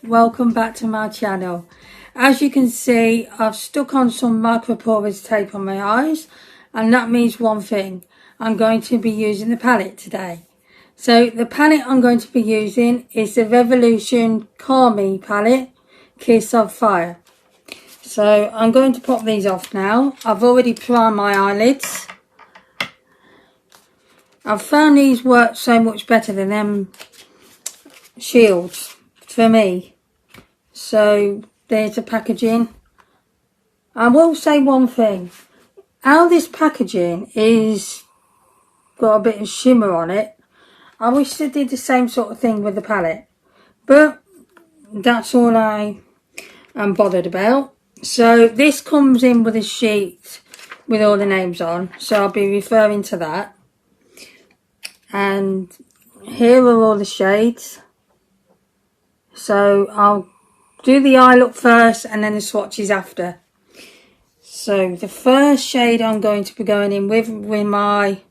welcome back to my channel. As you can see, I've stuck on some microporous tape on my eyes, and that means one thing: I'm going to be using the palette today. So the palette I'm going to be using is the Revolution Carmi palette, Kiss of Fire. So I'm going to pop these off now. I've already primed my eyelids. I've found these work so much better than them shields for me. So there's the packaging. I will say one thing: how this packaging is got a bit of shimmer on it, I wish they did the same sort of thing with the palette, but that's all I am bothered about. So this comes in with a sheet with all the names on, so I'll be referring to that. And here are all the shades. So I'll do the eye look first and then the swatches after. So the first shade I'm going to be going in with my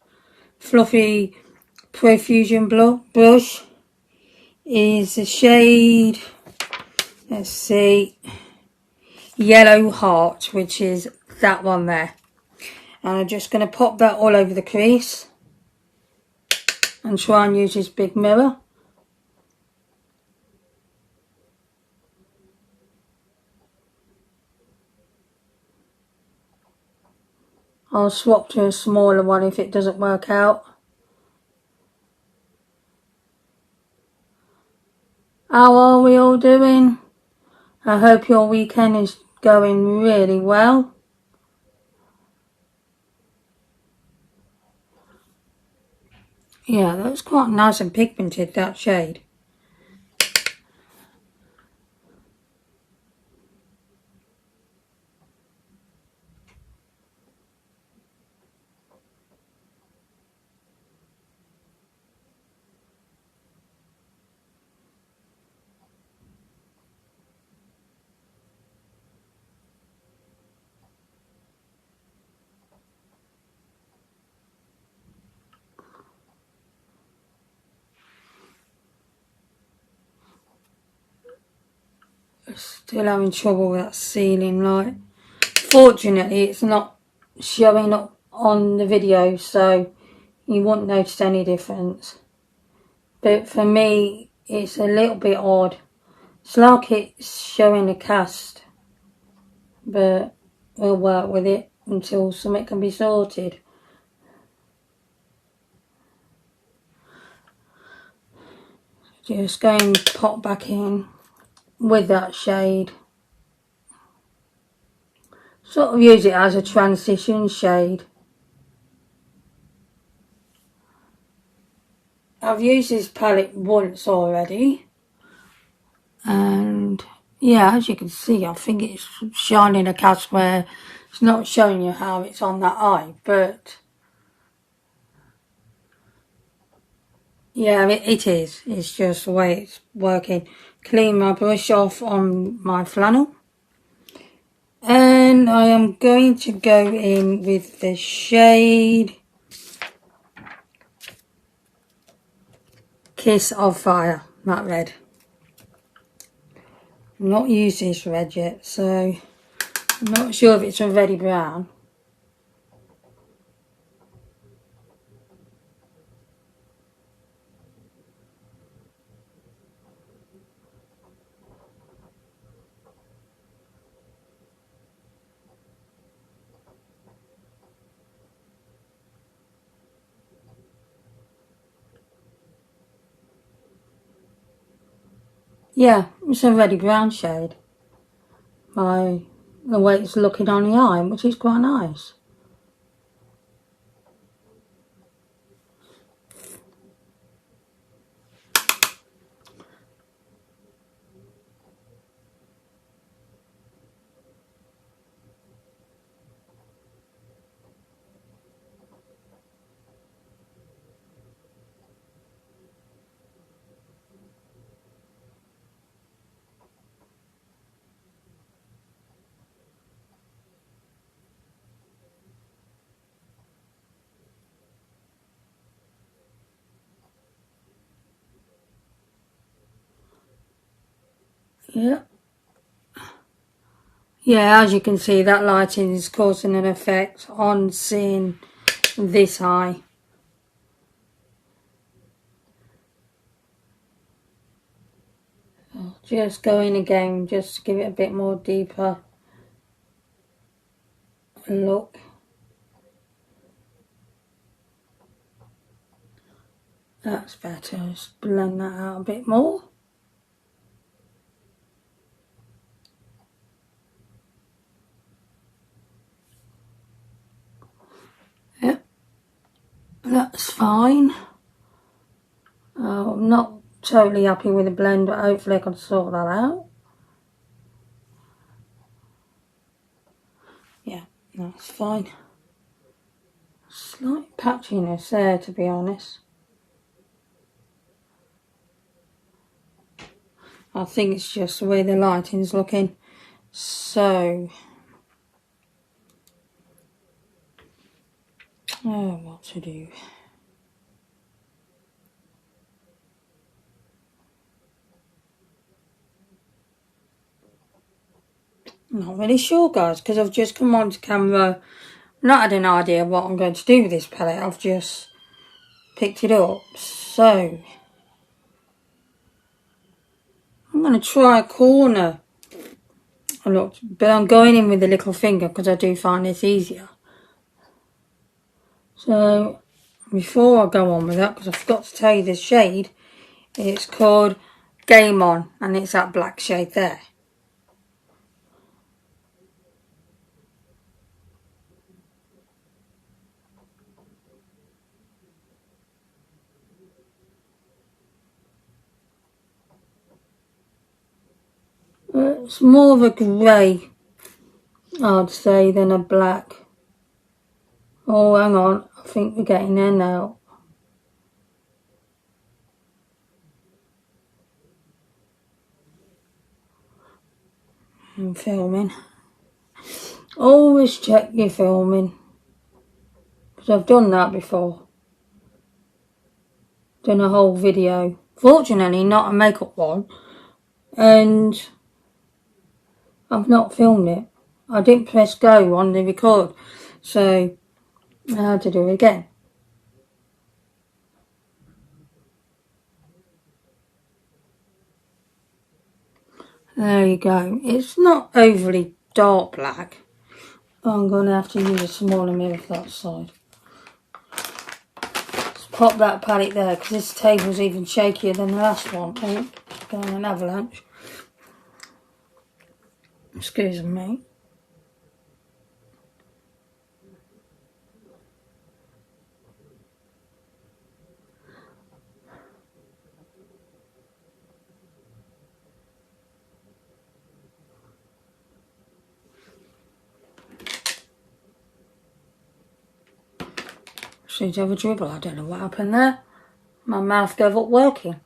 fluffy Profusion brush is the shade, let's see, Yellow Heart, which is that one there. And I'm just going to pop that all over the crease and try and use this big mirror. I'll swap to a smaller one if it doesn't work out. How are we all doing? I hope your weekend is going really well. Yeah, that's quite nice and pigmented, that shade. Still having trouble with that ceiling light. Fortunately, it's not showing up on the video, so you won't notice any difference. But for me, it's a little bit odd. It's like it's showing a cast, but we'll work with it until something can be sorted. Just going to pop back in with that shade. Sort of use it as a transition shade. I've used this palette once already, and yeah, as you can see, I think it's shining a cast where it's not showing you how it's on that eye, but yeah, it is. It's just the way it's working. Clean my brush off on my flannel, and I am going to go in with the shade Kiss of Fire, matte red. I've not used this red yet, so I'm not sure if it's a reddy brown. Yeah, it's a reddy brown shade by the way it's looking on the eye, which is quite nice. Yeah. Yeah, as you can see, that lighting is causing an effect on seeing this eye. I'll just go in again, just to give it a bit more deeper look. That's better. Just blend that out a bit more. Yep, that's fine. I'm not totally happy with the blend, but hopefully I can sort that out. Yeah, that's fine. Slight patchiness there, to be honest. I think it's just the way the lighting's looking. So, what to do? Not really sure, guys, because I've just come onto camera, not had an idea what I'm going to do with this palette. I've just picked it up. So, I'm going to try a corner. Look, but I'm going in with the little finger because I do find this easier. So, before I go on with that, because I forgot to tell you the shade, it's called Game On, and it's that black shade there. It's more of a grey, I'd say, than a black. Oh, hang on, I think we're getting there now. I'm filming. Always check your filming, because I've done that before. Done a whole video. Fortunately, not a makeup one, and I've not filmed it. I didn't press go on the record, so I had to do it again. There you go. It's not overly dark black. I'm going to have to use a smaller mirror for that side. Let's pop that palette there, because this table's even shakier than the last one. Oh, it's going an avalanche. Excuse me. Seems to have a dribble. I don't know what happened there. My mouth gave up working.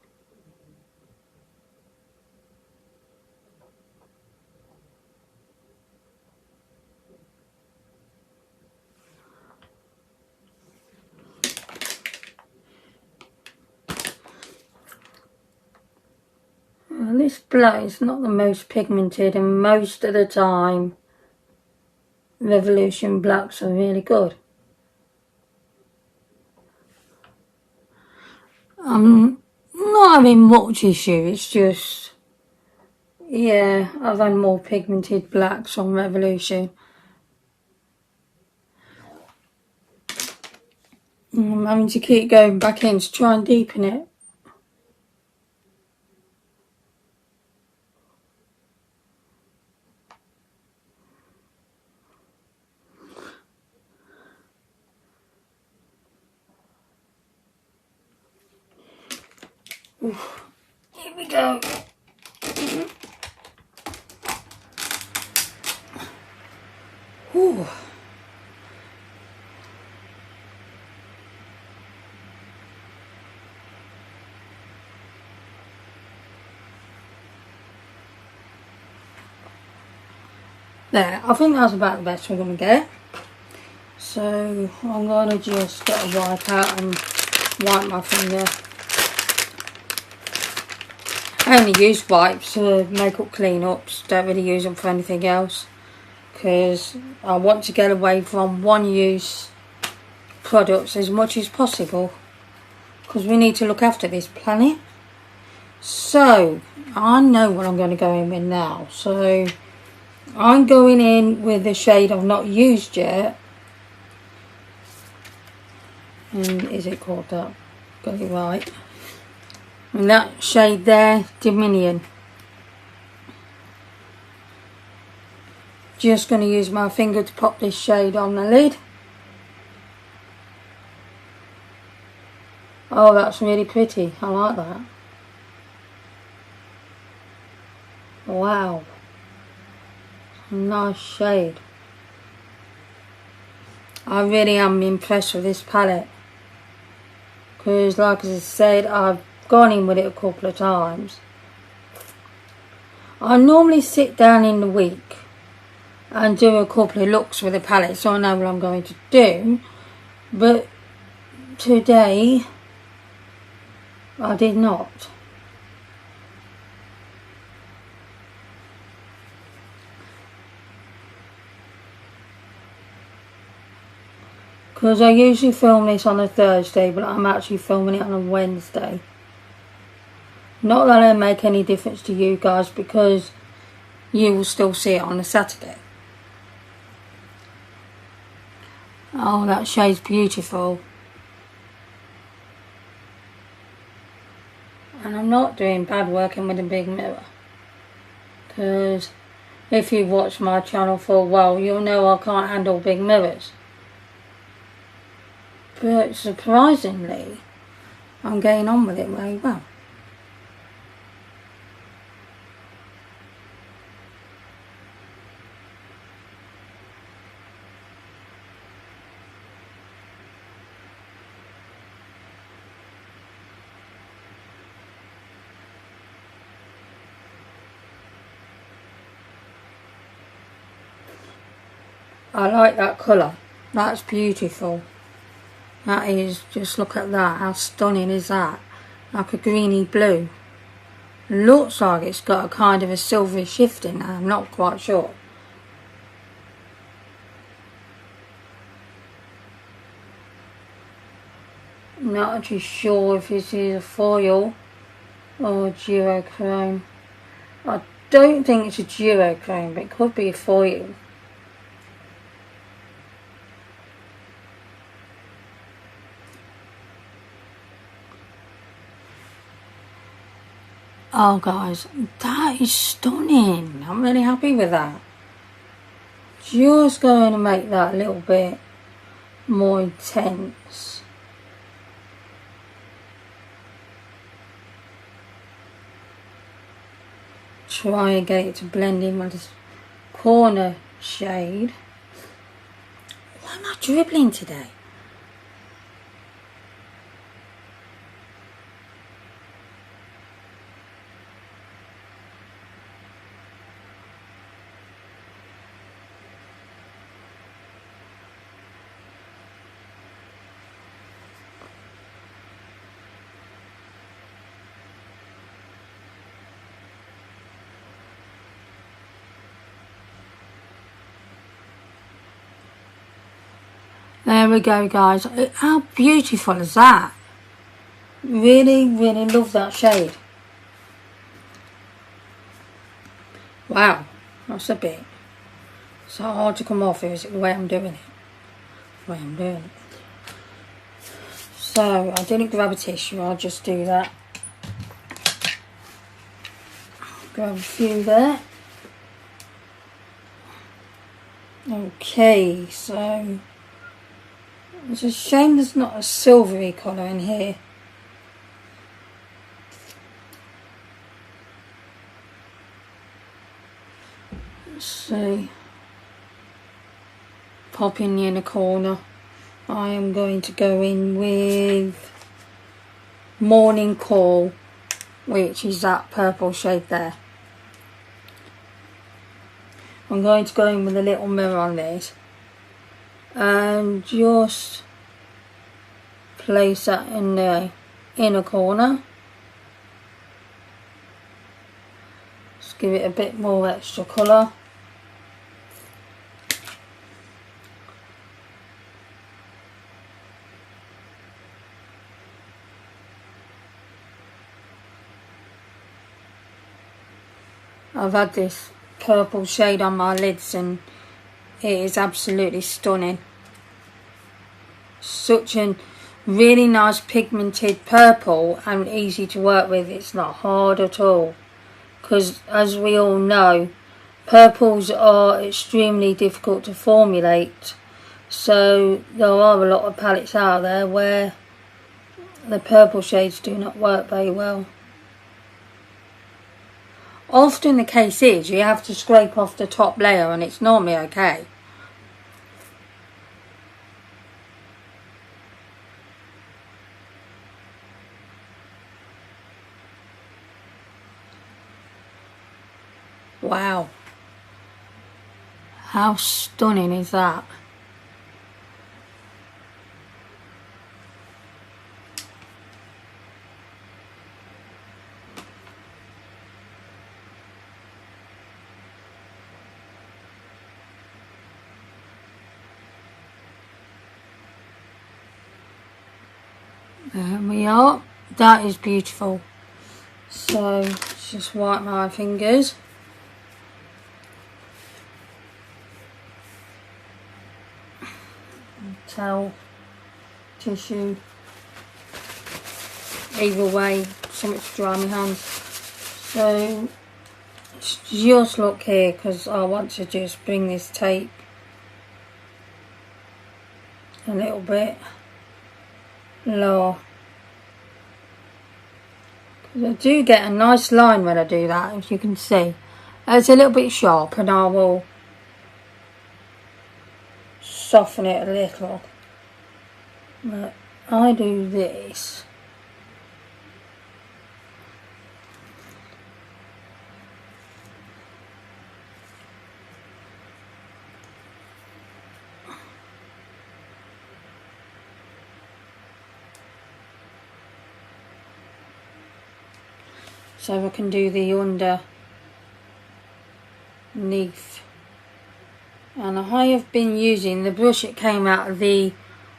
Well, this black is not the most pigmented, and most of the time Revolution blacks are really good. I'm not having much issue, it's just, yeah, I've had more pigmented blacks on Revolution. I'm having to keep going back in to try and deepen it. Oof. Here we go. Ooh. There, I think that's about the best we're going to get. So I'm going to just get a wipe out and wipe my finger. I only use wipes for makeup clean-ups, don't really use them for anything else, because I want to get away from one-use products as much as possible, because we need to look after this planet. So I know what I'm going to go in with now. So I'm going in with the shade I've not used yet. And is it called that? Got it right. And that shade there, Dominion. Just going to use my finger to pop this shade on the lid. Oh, that's really pretty. I like that. Wow. Nice shade. I really am impressed with this palette. Because like I said, I've gone in with it a couple of times. I normally sit down in the week and do a couple of looks with the palette, so I know what I'm going to do. But today I did not. Because I usually film this on a Thursday, but I'm actually filming it on a Wednesday. Not that it'll make any difference to you guys, because you will still see it on a Saturday. Oh, that shade's beautiful. And I'm not doing bad working with a big mirror. Because if you've watched my channel for a while, you'll know I can't handle big mirrors. But surprisingly, I'm getting on with it very well. I like that colour. That's beautiful. That is, just look at that. How stunning is that? Like a greeny blue. Looks like it's got a kind of a silvery shift in there. I'm not quite sure. I'm not actually sure if this is a foil or a duochrome. I don't think it's a duochrome, but it could be a foil. Oh guys, that is stunning. I'm really happy with that. Just going to make that a little bit more intense. Try and get it to blend in with this corner shade. Why am I dribbling today? There we go, guys. How beautiful is that? Really, really love that shade. Wow, that's a bit. It's so hard to come off, is it the way I'm doing it? So, I didn't grab a tissue, I'll just do that. Grab a few there. Okay, so it's a shame there's not a silvery colour in here. Let's see. Pop in the inner corner. I am going to go in with Morning Call, which is that purple shade there. I'm going to go in with a little mirror on this and just place that in the inner corner. just give it a bit more extra colour. I've had this purple shade on my lids and it is absolutely stunning. Such a really nice pigmented purple and easy to work with. It's not hard at all, because as we all know, purples are extremely difficult to formulate. So there are a lot of palettes out there where the purple shades do not work very well. Often the case is you have to scrape off the top layer and it's normally okay. Wow, how stunning is that? There we are, that is beautiful. So just wipe my fingers. Towel, tissue, either way, something to dry my hands. So just look here, because I want to just bring this tape a little bit lower, because I do get a nice line when I do that, as you can see. It's a little bit sharp and I will soften it a little, but I do this. So I can do the underneath. And I have been using the brush that came out of the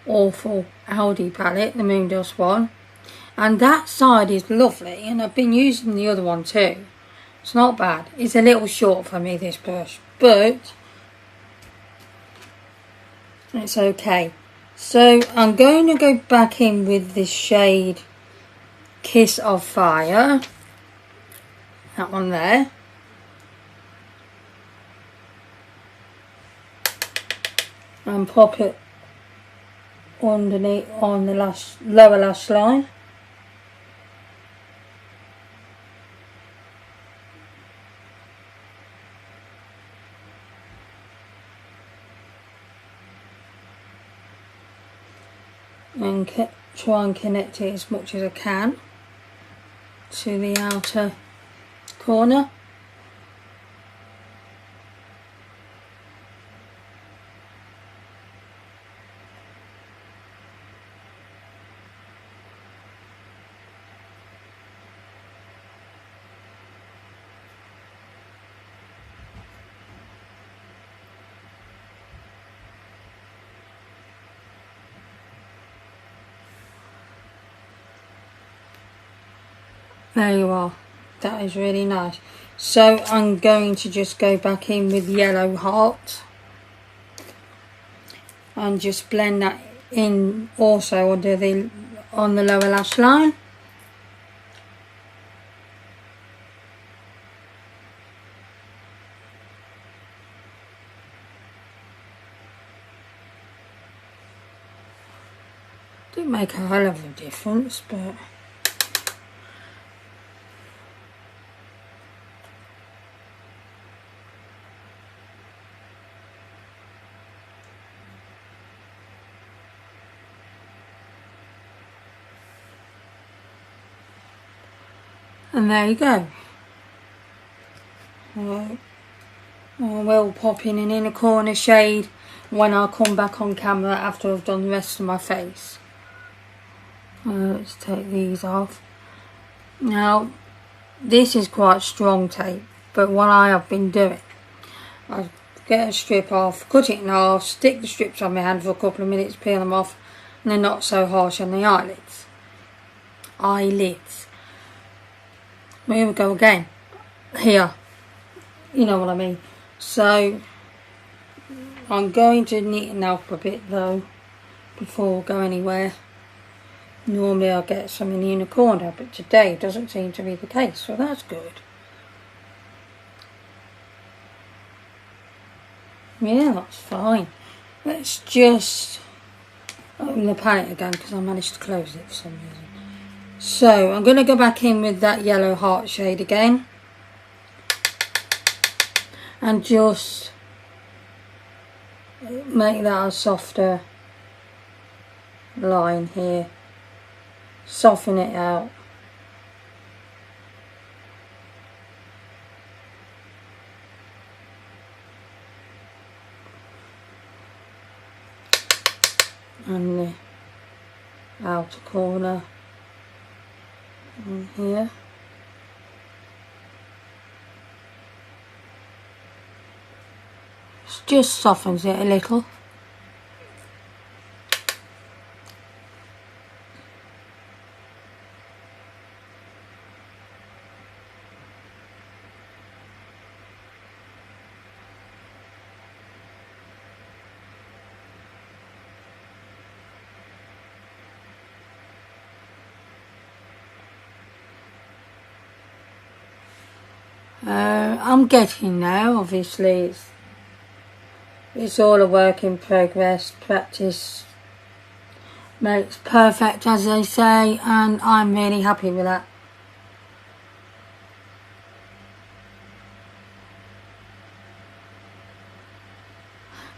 awful Aldi palette, the Moondust one. And that side is lovely, and I've been using the other one too. It's not bad. It's a little short for me, this brush, but it's okay. So I'm going to go back in with this shade Kiss of Fire. That one there. And pop it underneath on the lower lash line. And try and connect it as much as I can to the outer corner. There you are. That is really nice. So I'm going to just go back in with Yellow Heart and just blend that in also on the lower lash line. Didn't make a hell of a difference, but and there you go. I will pop in an inner corner shade when I come back on camera after I've done the rest of my face. Let's take these off. Now, this is quite strong tape, but what I have been doing, I get a strip off, cut it in half, stick the strips on my hand for a couple of minutes, peel them off, and they're not so harsh on the eyelids. Here we go again. Here. You know what I mean. So, I'm going to neaten up a bit though, before we go anywhere. Normally I'll get something in the corner, but today it doesn't seem to be the case, so that's good. Yeah, that's fine. Let's just open the palette again because I managed to close it for some reason. So I'm going to go back in with that yellow heart shade again and just make that a softer line here. Soften it out. And the outer corner on here. It just softens it a little. I'm getting there. Obviously it's all a work in progress. Practice makes perfect, as they say, and I'm really happy with that.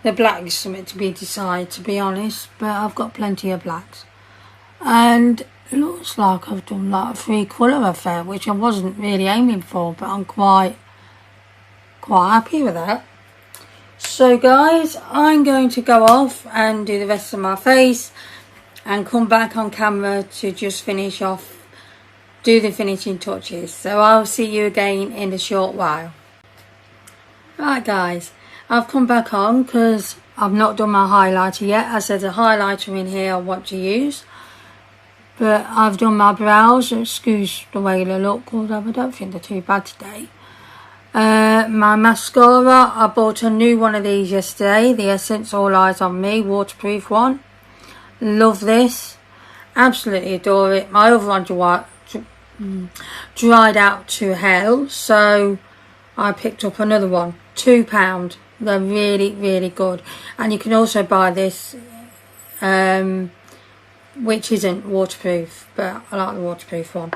The black is something to be decided, to be honest, but I've got plenty of blacks. And it looks like I've done like a 3-colour affair, which I wasn't really aiming for, but I'm quite happy with that. So guys, I'm going to go off and do the rest of my face and come back on camera to just finish off, do the finishing touches. So I'll see you again in a short while. Right guys, I've come back on because I've not done my highlighter yet. I said a highlighter in here I want to use. But I've done my brows. Excuse the way they look, although I don't think they're too bad today. My mascara, I bought a new one of these yesterday. The Essence All Eyes on Me waterproof one. Love this. Absolutely adore it. My other one dried out to hell, so I picked up another one. £2. They're really, really good. And you can also buy this, which isn't waterproof, but I like the waterproof one.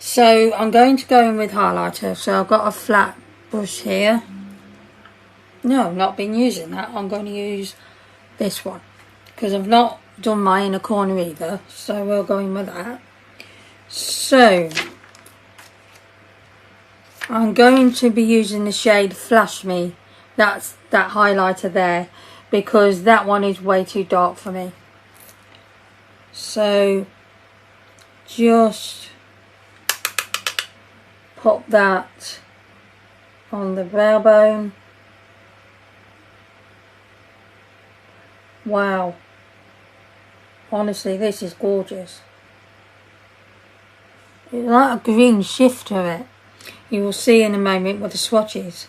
So I'm going to go in with highlighter. So I've got a flat brush here. No, I've not been using that. I'm going to use this one because I've not done my inner corner either, so we'll go in with that. So I'm going to be using the shade Flash Me. That's that highlighter there, because that one is way too dark for me. So just pop that on the brow bone. Wow, honestly this is gorgeous. It's like a green shift to it. You will see in a moment with the swatches.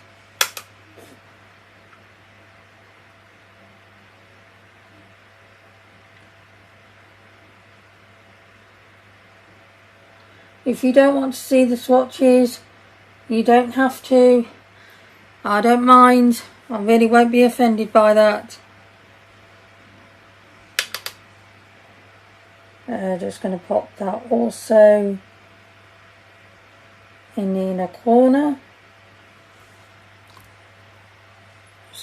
If you don't want to see the swatches, you don't have to. I don't mind. I really won't be offended by that. Just going to pop that also in the inner corner.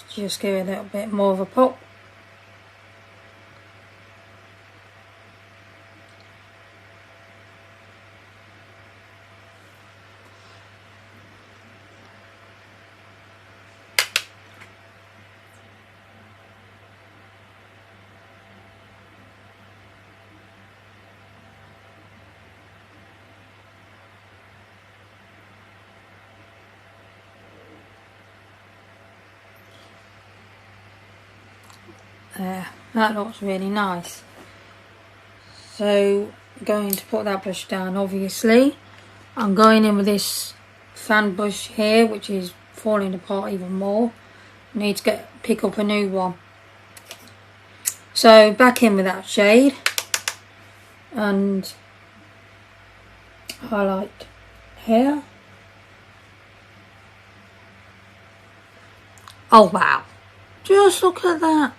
Just give it a little bit more of a pop. There, that looks really nice. So I'm going to put that brush down. Obviously I'm going in with this fan brush here, which is falling apart even more. I need to pick up a new one. So back in with that shade and highlight here. Oh wow, just look at that.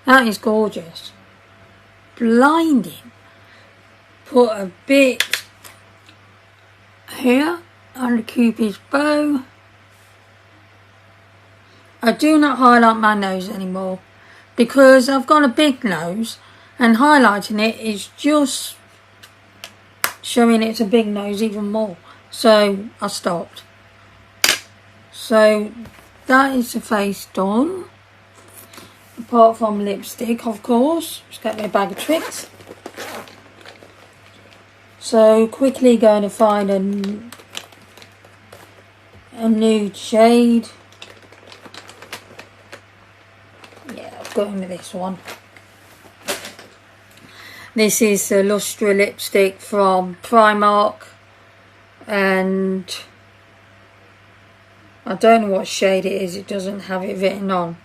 That is gorgeous. Blinding. Put a bit here on the Cupid's bow. I do not highlight my nose anymore because I've got a big nose and highlighting it is just showing it's a big nose even more. So I stopped. So that is the face done. Apart from lipstick, of course. Just get me a bag of tricks. So quickly going to find a nude shade. Yeah, I've got in with this one. This is the Lustre Lipstick from Primark, and I don't know what shade it is, it doesn't have it written on.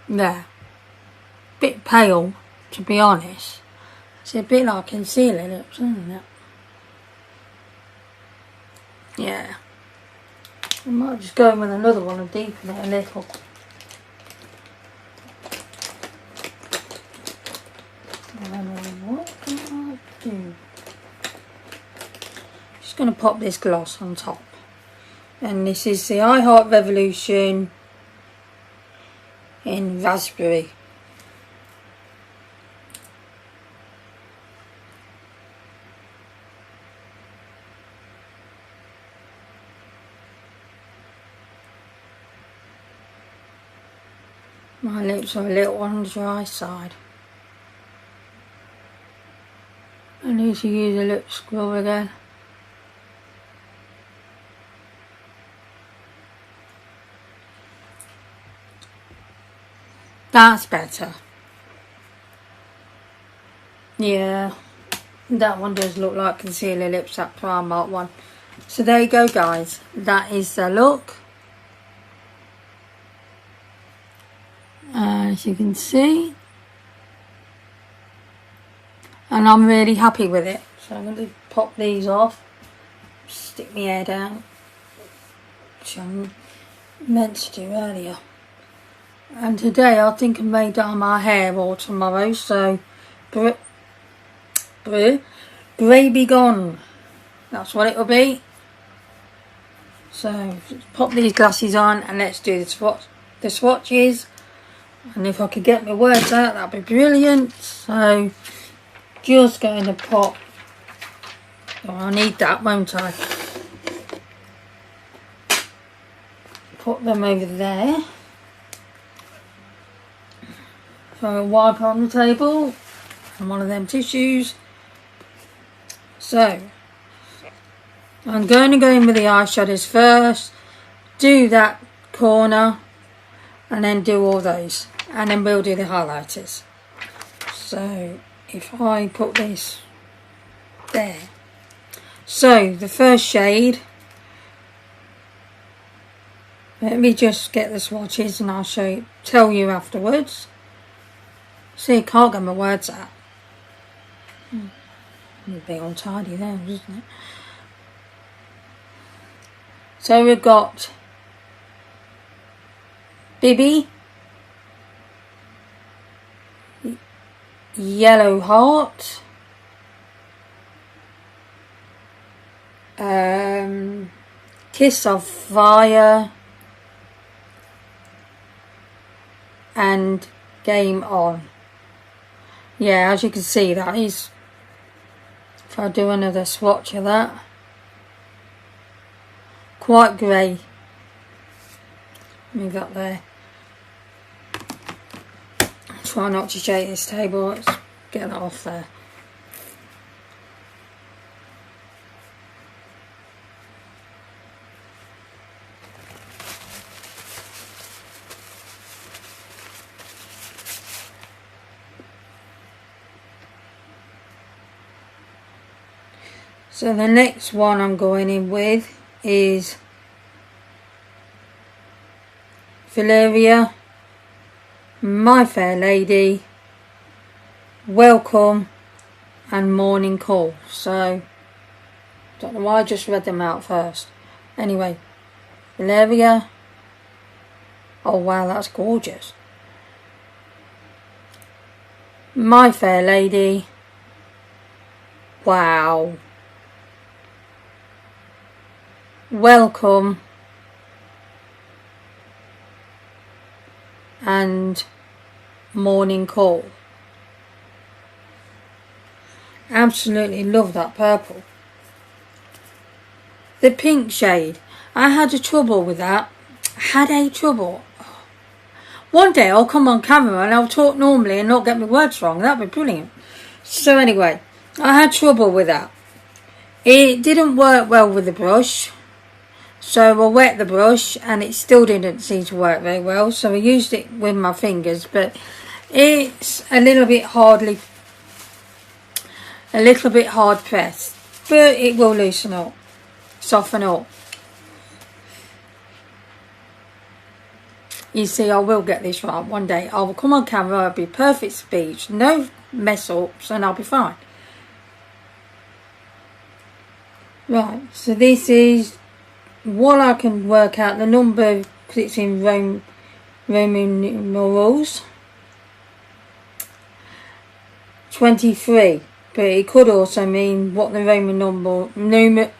There. Bit pale, to be honest. It's a bit like concealer lips, isn't it? Yeah. I might just go in with another one and deepen it a little. What can I do? Just going to pop this gloss on top. And this is the I Heart Revolution in Raspberry. My lips are a little on the dry side. I need to use a lip scrub again. That's better. Yeah, that one does look like concealer lips, that Primark one. So there you go, guys. That is the look. As you can see. And I'm really happy with it. So I'm going to pop these off. Stick my hair down. Which I meant to do earlier. And today I think I may dye my hair or tomorrow, so grey be gone. That's what it'll be. So pop these glasses on and let's do the swatches. And if I could get my words out, that'd be brilliant. So just going to pop. Oh, I need that, won't I? Put them over there. Throw a wiper on the table and one of them tissues. So I'm going to go in with the eyeshadows first, do that corner and then do all those, and then we'll do the highlighters. So if I put this there. So the first shade, let me just get the swatches and I'll tell you afterwards. See, I can't get my words out. a bit untidy there, isn't it? So we've got Bibby, Yellow Heart, Kiss of Fire, and Game On. Yeah, as you can see, that is, if I do another swatch of that, quite grey. Move that there. Try not to shake this table. Let's get that off there. So the next one I'm going in with is Valeria, My Fair Lady, Welcome, and Morning Call. So, don't know why I just read them out first. Anyway, Valeria. Oh wow, that's gorgeous. My Fair Lady. Wow. Welcome, and Morning Call. Absolutely love that purple. The pink shade, I had a trouble with that. One day I'll come on camera and I'll talk normally and not get my words wrong. That'd be brilliant. So anyway, I had trouble with that. It didn't work well with the brush. So I wet the brush and it still didn't seem to work very well. So I used it with my fingers, but it's a little bit hard pressed. But it will loosen up, soften up. You see, I will get this right one day. I will come on camera, it'll be perfect speech, no mess ups, and I'll be fine. Right, so this is what I can work out the number, because it's in Roman numerals. 23, but it could also mean what the Roman number.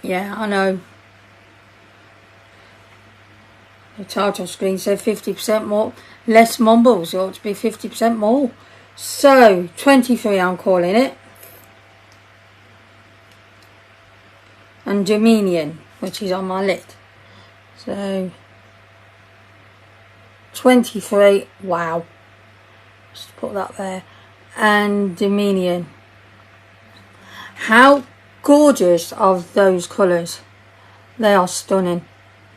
Yeah, I know. The title screen said 50% more, less mumbles. It ought to be 50% more. So 23, I'm calling it. And Dominion, which is on my lid. So 23, wow. Just put that there. And Dominion. How gorgeous are those colours. They are stunning.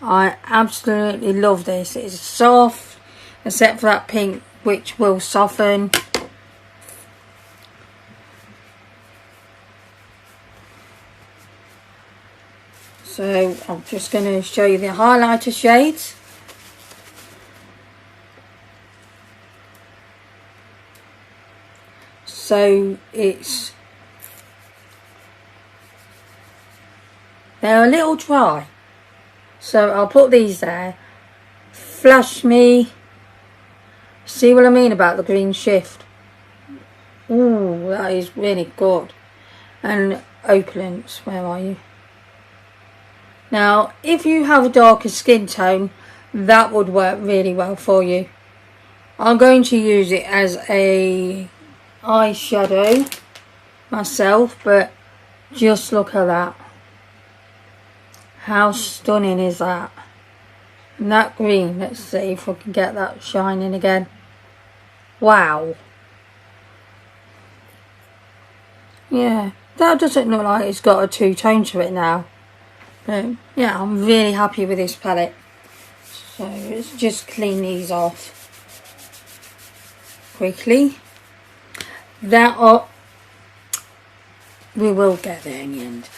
I absolutely love this. It's soft, except for that pink, which will soften. So I'm just going to show you the highlighter shades. So they're a little dry. So I'll put these there. Flash Me. See what I mean about the green shift? Ooh, that is really good. And Opulence, where are you? Now, if you have a darker skin tone, that would work really well for you. I'm going to use it as a eyeshadow myself, but just look at that. How stunning is that? And that green, let's see if we can get that shining again. Wow. Yeah, that doesn't look like it's got a two-tone to it now. But yeah, I'm really happy with this palette. So let's just clean these off quickly. We will get there in the end.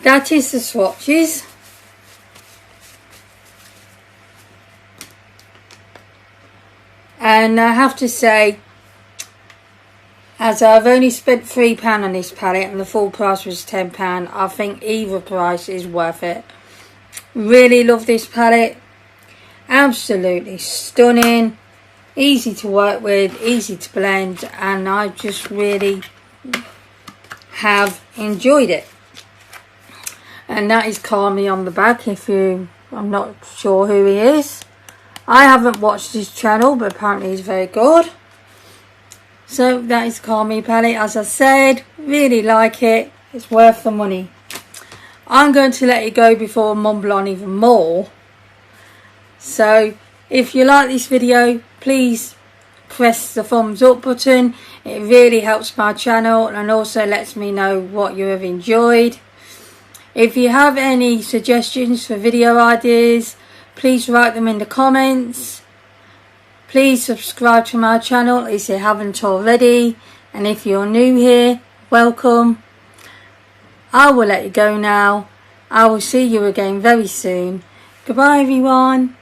That is the swatches. And I have to say, as I've only spent £3 on this palette and the full price was £10, I think either price is worth it. Really love this palette. Absolutely stunning. Easy to work with, easy to blend, and I just really have enjoyed it. And that is Carmi on the back, I'm not sure who he is. I haven't watched his channel, but apparently he's very good. So that is Carmi palette. As I said, really like it. It's worth the money. I'm going to let it go before I mumble on even more. So if you like this video, please press the thumbs up button. It really helps my channel and also lets me know what you have enjoyed. If you have any suggestions for video ideas, please write them in the comments. Please subscribe to my channel if you haven't already, and if you're new here, welcome. I will let you go now. I will see you again very soon. Goodbye everyone.